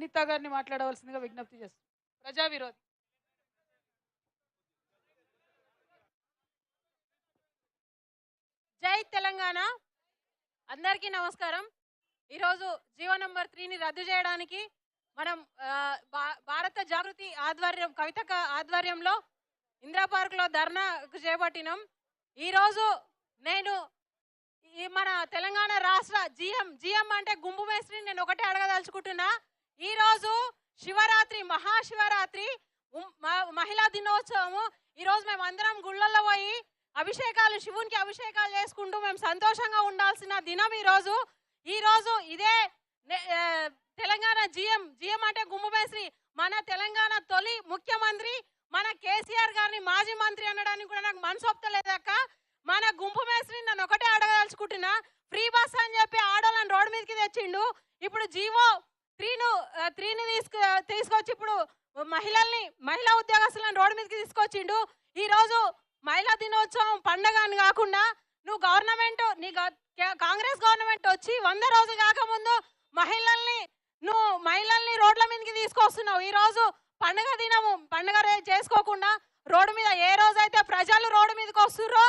అనిత గారిని మాట్లాడవలసిందిగా విజ్ఞప్తి చేస్తున్నాం. ప్రజా విరోధి. జై తెలంగాణ. అందరికీ నమస్కారం. ఈరోజు జీవో నంబర్ 3ని రద్దు చేయడానికి మనం భారత జాగృతి ఆధ్వర్యం కవితక ఆధ్వర్యంలో ఇందిరా పార్క్లో ధర్నా చేపట్టినాం. ఈరోజు నేను మన తెలంగాణ రాష్ట్ర జిఎం అంటే గుంపు మేస్త్రిని నేను ఒకటే అడగదలుచుకుంటున్నా. ఈరోజు శివరాత్రి, మహాశివరాత్రి, మహిళా దినోత్సవము. ఈరోజు మేము అందరం గుళ్ళల్లో పోయి అభిషేకాలు, శివునికి అభిషేకాలు చేసుకుంటూ మేము సంతోషంగా ఉండాల్సిన దినం ఈరోజు ఇదే తెలంగాణ జిఎం అంటే గుంపు మేస్త్రి, మన తెలంగాణ తొలి ముఖ్యమంత్రి, మన కేసీఆర్ గారిని మాజీ మంత్రి అనడానికి కూడా నాకు మనసు ఒప్పుతలేదక్క. మన గుంపు మేస్త్రి నన్ను ఒకటే అడగదలుచుకుంటున్నా. ఫ్రీ బస్ అని చెప్పి ఆడోళ్ళని రోడ్డు మీదకి తెచ్చిండు. ఇప్పుడు జీవో 3ని తీసుకొచ్చి ఇప్పుడు మహిళా ఉద్యోగస్తులను రోడ్డు మీదకి తీసుకొచ్చిండు. ఈరోజు మహిళా దినోత్సవం పండగ అని కాకుండా నువ్వు కాంగ్రెస్ గవర్నమెంట్ వచ్చి 100 రోజులు కాకముందు మహిళల్ని రోడ్ల మీదకి తీసుకొస్తున్నావు. ఈరోజు పండుగ చేసుకోకుండా రోడ్డు మీద ఏ రోజైతే ప్రజలు రోడ్డు మీదకి వస్తుర్రో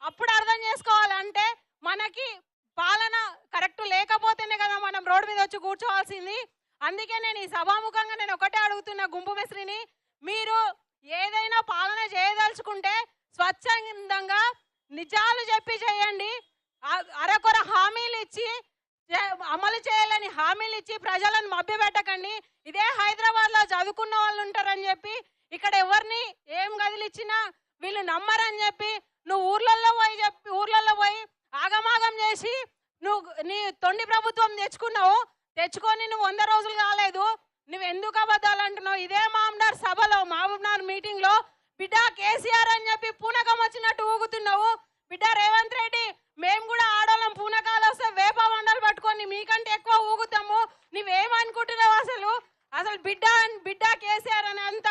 అప్పుడు అర్థం చేసుకోవాలంటే మనకి పాలన కరెక్ట్ లేకపోతేనే కదా మనం రోడ్డు మీద వచ్చి కూర్చోవాల్సింది. అందుకే నేను ఈ సభాముఖంగా నేను ఒకటే అడుగుతున్నా గుంపు మేస్త్రిని, మీరు ఏదైనా పాలన చేయదలుచుకుంటే స్వచ్ఛందంగా నిజాలు చెప్పి చేయండి. అరకొర హామీలు ఇచ్చి అమలు చేయాలని హామీలు ఇచ్చి ప్రజలను మభ్యపెట్టకండి. ఇదే హైదరాబాద్ లో చదువుకున్న వాళ్ళు ఉంటారని చెప్పి ఇక్కడ ఎవరిని ఏం గదిలిచ్చినా వీళ్ళు నమ్మరని చెప్పి నువ్వు ఊర్లలో పోయి ఆగమాగం చేసి నీ తొండి ప్రభుత్వం తెచ్చుకొని నువ్వు 100 రోజులు కాలేదు. నువ్వు ఎందుకు అబద్ధాలు అంటున్నావు? ఇదే మహబూబ్నగర్ మీటింగ్ లో బిడ్డ కేసీఆర్ అని చెప్పి పూనకం వచ్చినట్టు ఊగుతున్నావు. బిడ్డ రేవంత్ రెడ్డి, మేము కూడా ఆడోళ్ళం, పూనకాలు వస్తే వేప మండలు పట్టుకొని మీకంటే ఎక్కువ ఊగుతాము. నువ్వేమనుకుంటున్నావు? అసలు బిడ్డ కేసీఆర్ అని అంత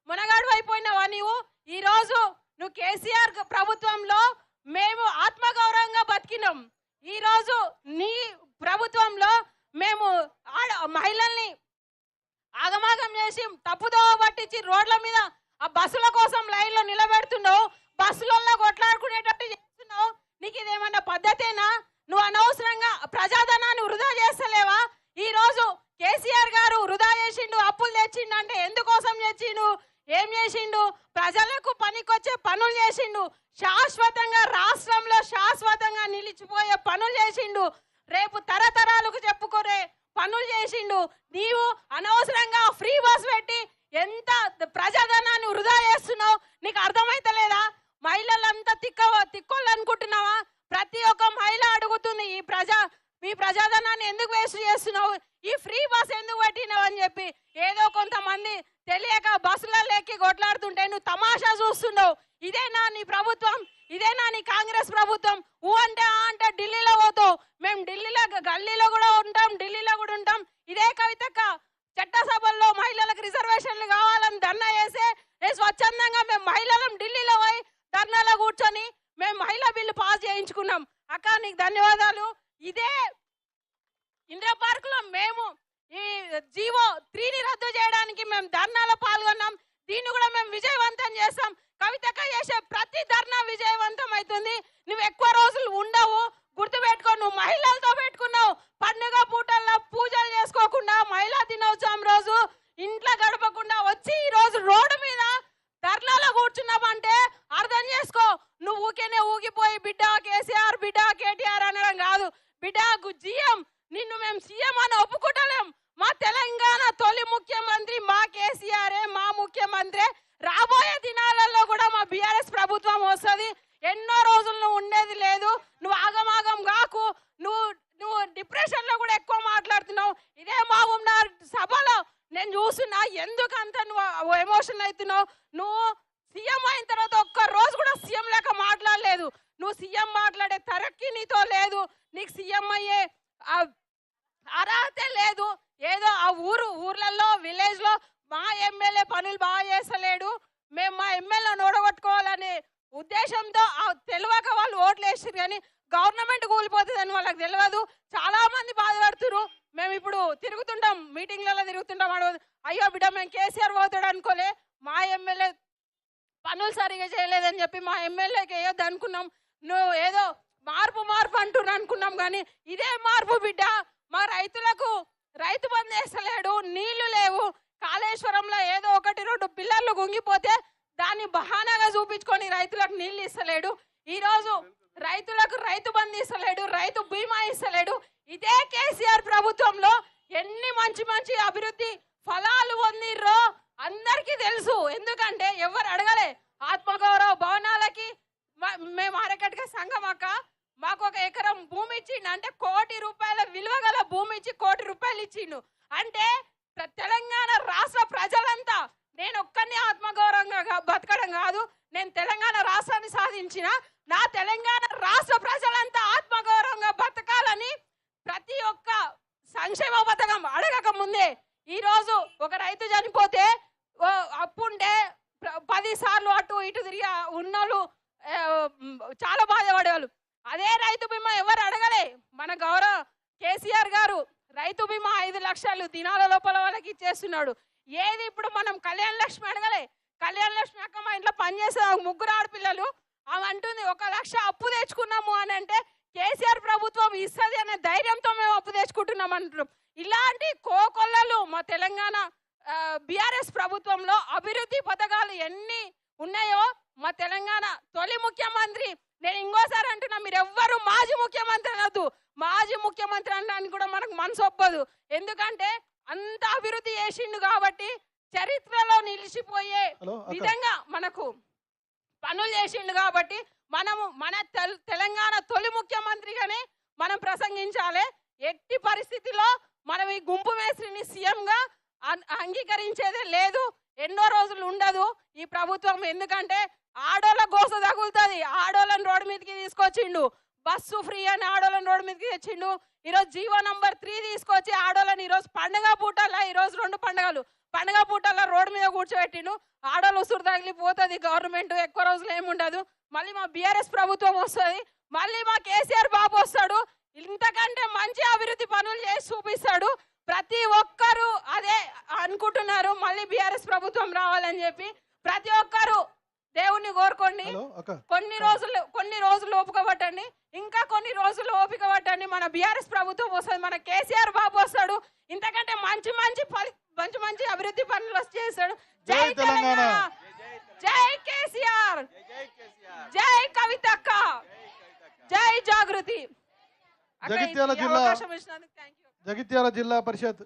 మునగాడు అయిపోయినావా నీవు? ఈరోజు నువ్వు కేసీఆర్ ప్రభుత్వంలో మేము ఆత్మగౌరవంగా బతికినాం. ఈరోజు నీ ప్రభుత్వంలో మేము మహిళల్ని ఆగమాగం చేసి తప్పుదోవ పట్టించి రోడ్ల మీద ఆ బస్సుల కోసం లైన్లో నిలబెడుతున్నావు. బస్సులలో కొట్లాడుకునేటట్టు చేస్తున్నావు. నీకు ఇదేమన్నా పద్ధతేనా? నువ్వు అనవసరంగా ప్రజాధనాన్ని వృధా చేస్తలేవా? ఈరోజు కేసీఆర్ గారు వృధా చేసిండు, అప్పులు తెచ్చిండు అంటే ఎందుకోసం తెచ్చిండు? ఏం చేసిండు? ప్రజలకు పనికొచ్చే పనులు చేసిండు. శాశ్వతంగా రాష్ట్రంలో శాశ్వతంగా నిలిచిపోయే పనులు చేసిండు. రేపు తరతరాలకు చెప్పుకునే పనులు చేసిండు. నీవు అనవసరంగా ఫ్రీ బస్ పెట్టి ఎంత ప్రజాధనాన్ని వృధా చేస్తున్నావు? నీకు అర్థమైతలేదా? మహిళలంతా తిక్కోళ్ళు అనుకుంటున్నావా? ప్రతి ఒక్క మహిళ అడుగుతుంది, మీ ప్రజాధనాన్ని ఎందుకు వేస్ట్ చేస్తున్నావు? ఈ ఫ్రీ బస్ ఎందుకు పెట్టినావు అని చెప్పి. ఏదో కొంతమంది తెలియక బస్సులలో ఎక్కి కొట్లాడుతుంటే నువ్వు తమాషా చూస్తున్నావు. ఇదేనా నీ ప్రభుత్వం? ఇదేనా నీ కాంగ్రెస్ ప్రభుత్వం? అంటే ఢిల్లీలో పోతావు. మేము ఢిల్లీలో గల్లీలో కూడా ఉంటాం, ఢిల్లీలో కూడా ఉంటాం. ఇదే కవితక్క చట్టసభల్లో మహిళలకు రిజర్వేషన్లు కావాలని ధర్నా చేసే స్వచ్ఛందంగా మేము మహిళలం ఢిల్లీలో పోయి ధర్నాలో కూర్చొని మేము మహిళా బిల్లు పాస్ చేయించుకున్నాం. అక్క నీకు ధన్యవాదాలు. ఇదే ఇందిరా పార్క్ లో మేము ఈ జీవో 3ని రద్దు చేయడానికి మేము ధర్నాలో పాల్గొన్నాం. దీన్ని కూడా మేము విజయవంతం చేస్తాం. కవితక్క చేసే ప్రతి ధర్నా విజయవంతం అవుతుంది. నువ్వు ఎక్కువ రోజులు ఉండవు, గుర్తుపెట్టుకో. నువ్వు మహిళలతో పెట్టుకున్నావు. పండుగ పూటల్లో పూజలు చేసుకోకుండా మహిళా దినోత్సవం రోజు ఇంట్లో గడపకుండా వచ్చి ఈ రోజు రోడ్డు మీద ధర్నాలో కూర్చున్నావంటే అర్థం చేసుకో. నువ్వు ఊగిపోయి బిడ్డ కేసీఆర్, బిడ్డ కేటీఆర్ అనడం కాదు. బిడ్డ జిఎం, నిన్ను మేము సీఎం అని ఒప్పుకుంటలేం. మా తెలంగాణ తొలి ముఖ్యమంత్రి మా కేసీఆరే, మా ముఖ్యమంత్రి. రాబోయే దినాలలో కూడా మా బీఆర్ఎస్ ప్రభుత్వం వస్తుంది. ఎన్నో రోజులు నువ్వు ఉండేది లేదు. నువ్వు ఆగమాగం కాకు. నువ్వు డిప్రెషన్ లో కూడా ఎక్కువ మాట్లాడుతున్నావు. ఇదే మహబూబ్నగర్ సభలో నేను చూస్తున్నా. ఎందుకంత నువ్వు ఎమోషన్ అవుతున్నావు? నువ్వు సీఎం అయిన తర్వాత ఒక్క రోజు కూడా సీఎం లేక మాట్లాడలేదు. నువ్వు సీఎం మాట్లాడే తరక్కి నీతో లేదు. నీకు సీఎం అయ్యే అర్హతే లేదు. ఏదో ఆ ఊర్లలో విలేజ్ లో మా ఎమ్మెల్యే పనులు బాగా చేస్తలేడు, మేము మా ఎమ్మెల్యే నోడగొట్టుకోవాలనే ఉద్దేశంతో తెలియక వాళ్ళు ఓట్లు వేసారు. కానీ గవర్నమెంట్ కూలిపోతుందని వాళ్ళకి తెలియదు. చాలా మంది బాధపడుతున్నారు. మేము ఇప్పుడు తిరుగుతుంటాం, మీటింగ్లలో తిరుగుతుంటాం. అయ్యో బిడ్డ మేము కేసీఆర్ పోతాడు అనుకోలే, మా ఎమ్మెల్యే పనులు సరిగా చేయలేదని చెప్పి మా ఎమ్మెల్యేకి వేయొద్దు అనుకున్నాం. నువ్వు ఏదో మార్పు మార్పు అంటున్నా అనుకున్నాం, కానీ ఇదే మార్పు బిడ్డ. మా రైతులకు రైతు బంధు వేస్తలేడు, నీళ్లు లేవు. కాళేశ్వరంలో ఏదో ఒకటి రెండు పిల్లర్లు గుంగిపోతే దాన్ని బహానాగా చూపించుకొని రైతులకు నీళ్లు ఇస్తలేడు. ఈరోజు రైతులకు రైతు బంధు ఇస్తలేడు, రైతు బీమా ఇస్తలేడు. ఇదే కేసీఆర్ ప్రభుత్వంలో ఎన్ని మంచి మంచి అభివృద్ధి ఫలాలు పొందిర్రో అందరికీ తెలుసు. ఎందుకంటే ఎవరు అడగలే. ఆత్మగౌరవ భవనాలకి మేము ఆరకట్గా సంఘం అక్క మాకు 1 ఎకరం భూమి ఇచ్చిండు. అంటే ₹1,00,00,000 విలువ గల భూమి ఇచ్చి ₹1,00,00,000 ఇచ్చిండు. అంటే తెలంగాణ రాష్ట్ర ప్రజలంతా, నేను ఒక్కరిని ఆత్మగౌరవంగా బతకడం కాదు, నేను తెలంగాణ రాష్ట్రాన్ని సాధించిన నా తెలంగాణ రాష్ట్ర ప్రజలంతా ఆత్మగౌరవంగా బతకాలని ప్రతి ఒక్క సంక్షేమ పథకం అడగక ముందే ఈరోజు ఒక రైతు చనిపోతే అప్పుండే 10 సార్లు అటు ఇటు తిరిగి ఉన్నోళ్ళు చాలా బాధపడేవాళ్ళు. అదే రైతు బీమా ఎవరు అడగలే. మన గౌరవ కేసీఆర్ గారు రైతు బీమా 5 లక్షలు దినాల లోపల వాళ్ళకి ఇచ్చేస్తున్నాడు. ఏది ఇప్పుడు మనం కళ్యాణ లక్ష్మి అడగలే. కళ్యాణ లక్ష్మి అక్క మా ఇంట్లో పనిచేసే 3 ఆడపిల్లలు, ఆమె అంటుంది 1 లక్ష అప్పు తెచ్చుకున్నాము అని అంటే కేసీఆర్ ప్రభుత్వం ఇస్తుంది అనే ధైర్యంతో మేము అప్పు తెచ్చుకుంటున్నాం అంటున్నాం. ఇలాంటి కోకొల్లలు మా తెలంగాణ బీఆర్ఎస్ ప్రభుత్వంలో అభివృద్ధి పథకాలు ఎన్ని ఉన్నాయో మా తెలంగాణ తొలి ముఖ్యమంత్రి, నేను ఇంకోసారి అంటున్నా, మీరు ఎవ్వరు మాజీ ముఖ్యమంత్రి అనొద్దు. మాజీ ముఖ్యమంత్రి అనడానికి కూడా మనకు మనసు ఒప్పదు. ఎందుకంటే అంత అభివృద్ధి చేసిండు కాబట్టి చరిత్రలో నిలిచిపోయే విధంగా మనకు పనులు చేసిండు కాబట్టి మనము మన తెలంగాణ తొలి ముఖ్యమంత్రిగానే మనం ప్రసంగించాలి. ఎట్టి పరిస్థితిలో మనం ఈ గుంపు మేస్త్రిని సీఎంగా అంగీకరించేదే లేదు. ఎన్నో రోజులు ఉండదు ఈ ప్రభుత్వం. ఎందుకంటే ఆడోళ్ళ గోస తగులుతుంది. ఆడోళ్ళని రోడ్డు మీదకి తీసుకొచ్చిండు, బస్సు ఫ్రీ అని ఆడోళ్ళని రోడ్డు మీదకి తెచ్చిండు. ఈరోజు జీవో నంబర్ 3 తీసుకొచ్చి ఆడోళ్ళని ఈరోజు పండుగ పూటల్లో, ఈరోజు 2 పండుగలు పండుగ పూటల్లో రోడ్డు మీద కూర్చోబెట్టిండు. ఆడోళ్ళు ఉసురు తగిలిపోతుంది. గవర్నమెంట్ ఎక్కువ రోజులు ఏముండదు. మళ్ళీ మా బీఆర్ఎస్ ప్రభుత్వం వస్తుంది, మళ్ళీ మా కేసీఆర్ బాబు వస్తాడు, ఇంతకంటే మంచి అభివృద్ధి పనులు చేసి చూపిస్తాడు. ప్రతి ఒక్కరు అదే అనుకుంటున్నారు, మళ్ళీ బీఆర్ఎస్ ప్రభుత్వం రావాలని చెప్పి. ప్రతి ఒక్కరు దేవుణ్ణి కోరుకోండి. కొన్ని రోజులు ఓపిక పట్టండి, ఇంకా కొన్ని రోజులు ఓపిక పట్టండి. మన బీఆర్ఎస్ ప్రభుత్వం వస్తుంది, మన కేసీఆర్ బాబు వస్తాడు. ఇంతకంటే మంచి మంచి అభివృద్ధి పనులు చేస్తాడు. జై తెలంగాణ, జై కేసీఆర్, జై కవితక్క, జై జాగృతి. జగిత్యాల జిల్లా పరిషత్